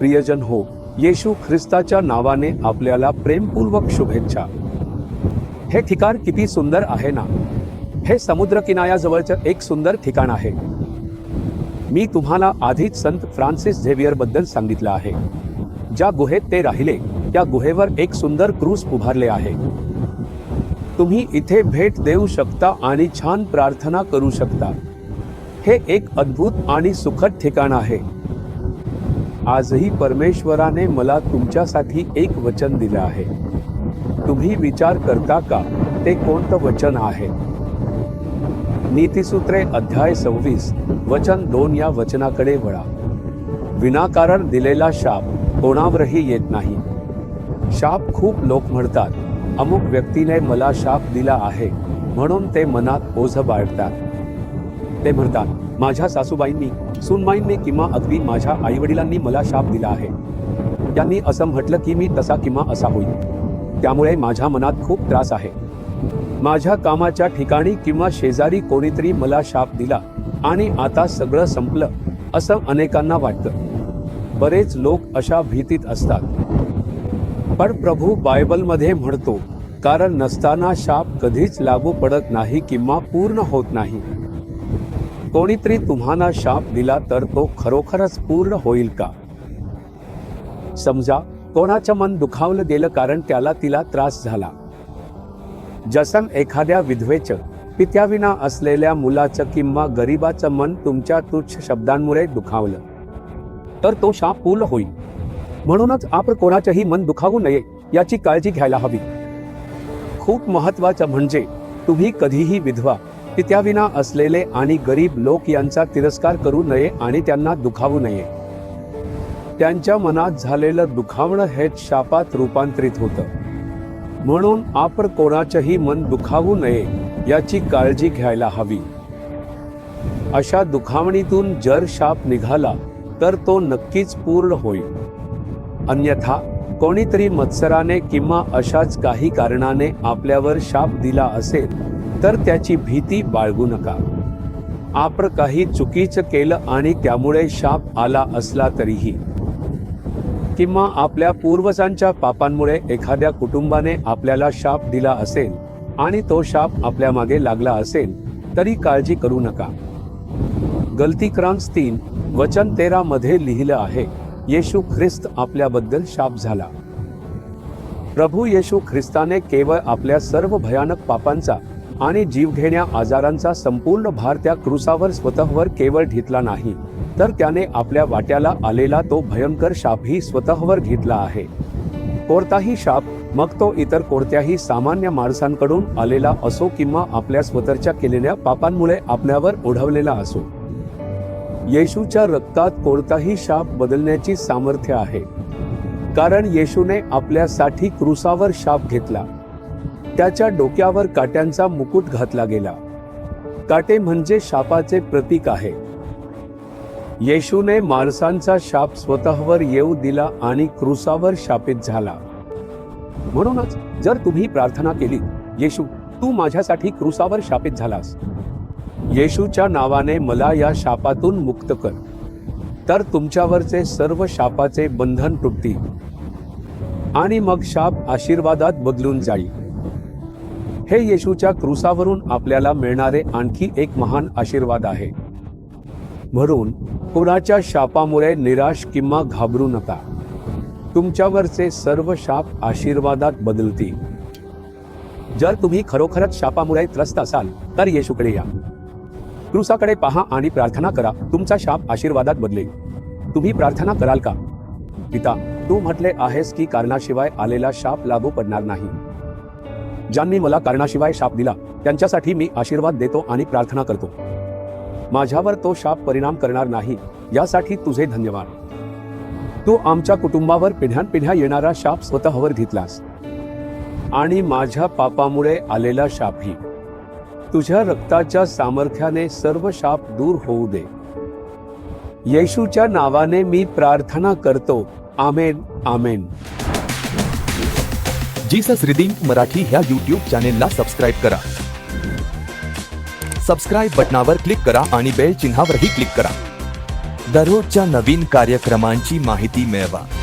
प्रियजन हो, येशू ख्रिस्ताच्या नावाने आपल्याला प्रेमपूर्वक शुभेच्छा। हे ठिकाण किती सुंदर आहे ना। हे समुद्र किनाऱ्याजवळचं एक सुंदर ठिकाण आहे। मी तुम्हाला आधीच संत फ्रान्सिस झेवियर बद्दल सांगितलं आहे। ज्या गुहेत ते राहिले त्या गुहेवर एक सुंदर क्रूस उभारले आहे। तुम्ही इथे भेट देऊ शकता आणि छान प्रार्थना करू शकता। हे एक अद्भुत आणि सुखद ठिकाण आहे। आजही परमेश्वराने मला तुमच्यासाठी एक वचन दिलं आहे। तुम्ही विचार करता का ते कोणतं वचन आहे? नीतिसूत्रे अध्याय 26 वचन 2 या वचनाकडे वळा। विनाकारण दिलेला शाप कोणावरही येत नाही। शाप खूप लोक म्हणतात, अमुक व्यक्तीने मला शाप दिला आहे म्हणून ते मनात ओझं बाळगतात। ते म्हणतात, माझ्या सासूबाईंनी, सूनबाईंनी किंवा अगदी माझ्या आईवडिलांनी मला शाप दिला आहे। त्यांनी असं म्हटलं की मी तसा किंवा असा होईल, त्यामुळे माझ्या मनात खूप त्रास आहे। माझ्या कामाच्या ठिकाणी किंवा शेजारी कोणीतरी मला शाप दिला आणि आता सगळं संपलं असं अनेकांना वाटतं। बरेच लोक अशा भीतीत असतात। पण प्रभू बायबलमध्ये म्हणतो, कारण नसताना शाप कधीच लागू पडत नाही किंवा पूर्ण होत नाही। कोणीतरी तुम्हाला शाप दिला तर तो खरोखरच पूर्ण होईल का? समजा कोणाचं मन दुखावलं गेलं कारण त्याला तिला त्रास झाला। जसं एखाद्या विधवेचं, पित्याविना असलेल्या मुलाचं किंवा गरीबाचं मन तुमच्या तुच्छ शब्दांमुळे दुखावलं तर तो शाप पूर्ण होईल। म्हणूनच आपण कोणाचंही मन दुखावू नये याची काळजी घ्यायला हवी। खूप महत्त्वाचं म्हणजे तुम्ही कधीही विधवा, पित्याविना असलेले आणि गरीब लोक यांचा तिरस्कार करू नये आणि त्यांना दुखावू नये। त्यांच्या मनात झालेलं दुखावणं हेच शापात रूपांतरित होतं। म्हणून आपण कोणाचंही मन दुखावू नये याची काळजी घ्यायला हवी। अशा दुखावणीतून जर शाप निघाला तर तो नक्कीच पूर्ण होईल। अन्यथा कोणीतरी मत्सराने किंवा अशाच काही कारणाने आपल्यावर शाप दिला असेल तर त्याची भीती बाळगू नका। आपण काही चुकीचं केलं आणि त्यामुळे शाप आला असला तरीही, किंवा आपल्या पूर्वजांच्या पापांमुळे एखाद्या कुटुंबाने आपल्याला शाप दिला असेल आणि तो शाप आपल्या मागे लागला असेल तरी काळजी करू नका। गलतीक्रांत 3 वचन 13 मध्ये लिहिलं आहे, येशू ख्रिस्त आपल्याबद्दल शाप झाला। प्रभू येशू ख्रिस्ताने केवळ आपल्या सर्व भयानक पापांचा आणि जीवघेण्या आजारांचा संपूर्ण भार त्या क्रूसावर स्वतःवर केवळ घेतला नाही, तर त्याने आपल्या वाट्याला आलेला तो भयंकर शापही स्वतःवर घेतला आहे। कोणताही शाप, मग तो इतर कोणत्याही सामान्य माणसांकडून आलेला असो किंवा आपल्या स्वतःच्या केलेल्या पापांमुळे आपल्यावर ओढवलेला असो, येशूच्या रक्तात कोणताही शाप बदलण्याची सामर्थ्य आहे। कारण येशूने आपल्यासाठी क्रूसावर शाप घेतला। त्याच्या डोक्यावर काट्यांचा मुकुट घातला गेला। काटे म्हणजे शापाचे प्रतीक आहे। येशूने माणसांचा शाप स्वतःवर येऊ दिला आणि क्रूसावर शापित झाला। म्हणूनच जर तुम्ही प्रार्थना केली, येशू तू माझ्यासाठी क्रूसावर शापित झालास, येशूच्या नावाने मला या शापातून मुक्त कर, तर तुमच्यावरचे सर्व शापाचे बंधन तुटतील आणि मग शाप आशीर्वादात बदलून जाईल। हे येशूच्या क्रूसावरून आपल्याला मिळणारे आणखी एक महान आशीर्वाद आहे। म्हणून कोणाच्या शापामुळे निराश किंवा घाबरू नका। तुमच्यावरचे सर्व शाप आशीर्वादात बदलतील। जर तुम्ही खरोखरच शापामुळे त्रस्त असाल तर येशूकडे या, क्रूसाकडे पहा आणि प्रार्थना करा, तुमचा शाप आशीर्वादात बदलेल। तुम्ही प्रार्थना कराल का? पिता, तू म्हटले आहेस की कारणाशिवाय आलेला शाप लागू पडणार नाही। ज्यांनी मला कारणाशिवाय शाप दिला त्यांच्यासाठी मी आशीर्वाद देतो आणि प्रार्थना करतो। माझ्यावर तो शाप परिणाम करणार नाही यासाठी तुझे धन्यवाद। तू आमच्या कुटुंबावर पिढ्यानपिढ्या येणारा शाप स्वतःवर घेतलास आणि माझ्या पापामुळे आलेला शापही तुझ्या रक्ताच्या सामर्थ्याने सर्व शाप दूर होऊ दे। येशूच्या नावाने मी प्रार्थना करतो, आमेन आमेन। जीसस रिडीम मराठी ह्या YouTube चॅनेलला सबस्क्राइब करा। सबस्क्राइब बटनावर क्लिक करा आणि बेल चिन्हावरही क्लिक करा। दररोजच्या नवीन कार्यक्रमांची माहिती मिळवा.